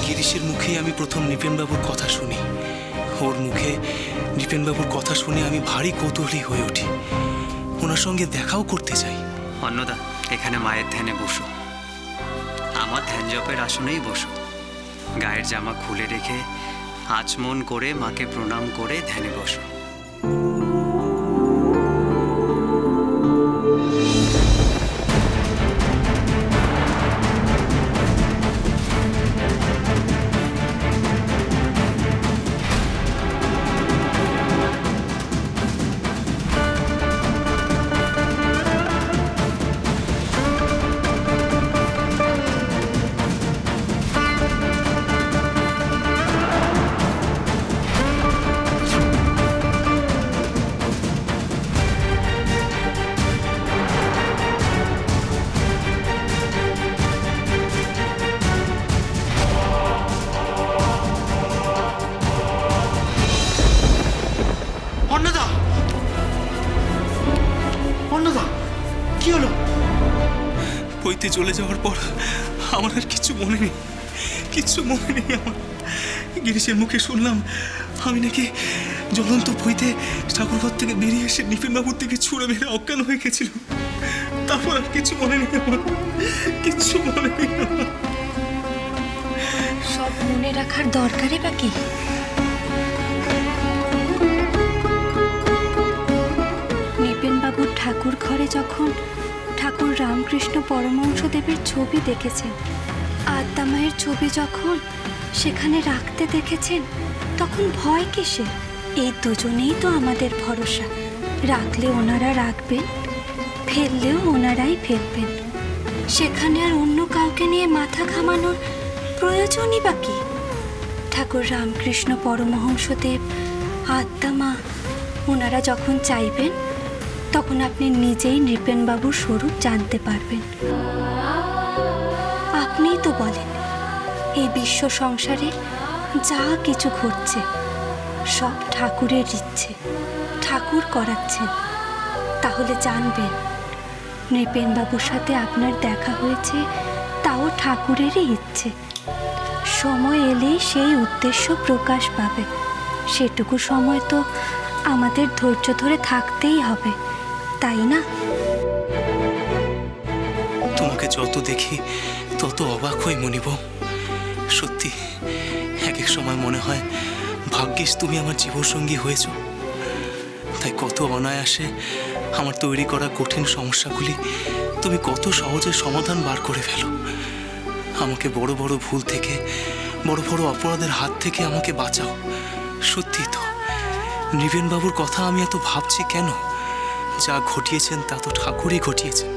গিরিশের মুখেই আমি প্রথম নৃপেনবাবুর কথা শুনি। ওর মুখে নৃপেনবাবুর কথা শুনে আমি ভারী কৌতূহলী হয়ে উঠি, ওনার সঙ্গে দেখাও করতে চাই। অন্নদা, এখানে মায়ের ধ্যানে বসো, আমার ধ্যান জপের আসনেই বসো। গায়ের জামা খুলে রেখে আচমন করে মাকে প্রণাম করে ধ্যানে বসো। বইতে চলে যাওয়ার পর আমার আর কিছু মনে নেই, কিচ্ছু মনে নেই আমার। গিরিশের মুখে শুনলাম আমি নাকি জ্বলন্ত বইতে ঠাকুরঘর থেকে বেরিয়ে এসে নৃপেনবাবুর থেকে ছুঁড়ে মেরে অজ্ঞান হয়ে গেছিল। তারপর আর কিছু মনে নেই আমার, কিচ্ছু মনে নেই। সব মনে রাখার দরকারই বা কি? নৃপেনবাবুর ঠাকুর ঘরে যখন ঠাকুর রামকৃষ্ণ পরমহংসদেবের ছবি দেখেছেন, আদ্যা মায়ের ছবি যখন সেখানে রাখতে দেখেছেন, তখন ভয় কিসের? এই দুজনেই তো আমাদের ভরসা। রাখলে ওনারা রাখবেন, ফেললেও ওনারাই ফেলবেন। সেখানে আর অন্য কাউকে নিয়ে মাথা ঘামানোর প্রয়োজনই বা কি? ঠাকুর রামকৃষ্ণ পরমহংসদেব, আদ্যা মা, ওনারা যখন চাইবেন তখন আপনি নিজেই নৃপেনবাবুর স্বরূপ জানতে পারবেন। আপনিই তো বলেন এই বিশ্ব সংসারে যা কিছু ঘটছে সব ঠাকুরের ইচ্ছে, ঠাকুর করাচ্ছেন। তাহলে জানবেন নৃপেনবাবুর সাথে আপনার দেখা হয়েছে, তাও ঠাকুরেরই ইচ্ছে। সময় এলেই সেই উদ্দেশ্য প্রকাশ পাবে। সেটুকু সময় তো আমাদের ধৈর্য ধরে থাকতেই হবে, তাই না? তোমাকে যত দেখি তত অবাক হই মনিব। সত্যি এক এক সময় মনে হয় ভাগ্যিস তুমি আমার জীবনসঙ্গী হয়েছ। তাই কত অনায়াসে আমার তৈরি করা কঠিন সমস্যাগুলি তুমি কত সহজে সমাধান বার করে ফেলো। আমাকে বড় বড় ভুল থেকে, বড় বড় অপরাধের হাত থেকে আমাকে বাঁচাও। সত্যি তো নৃপেনবাবুর কথা আমি এত ভাবছি কেন? যা ঘটিয়েছেন তা তো ঠাকুরই ঘটিয়েছেন,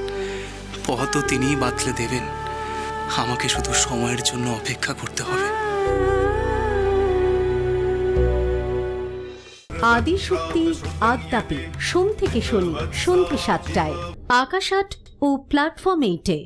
পথও তিনিই বাতলে দেবেন। আমাকে শুধু সময়ের জন্য অপেক্ষা করতে হবে। আদিশক্তি আদ্যাপি সোম থেকে শনি সন্ধ্যে ৭টায়, আকাশ ৮ ও প্ল্যাটফর্ম 8-এ।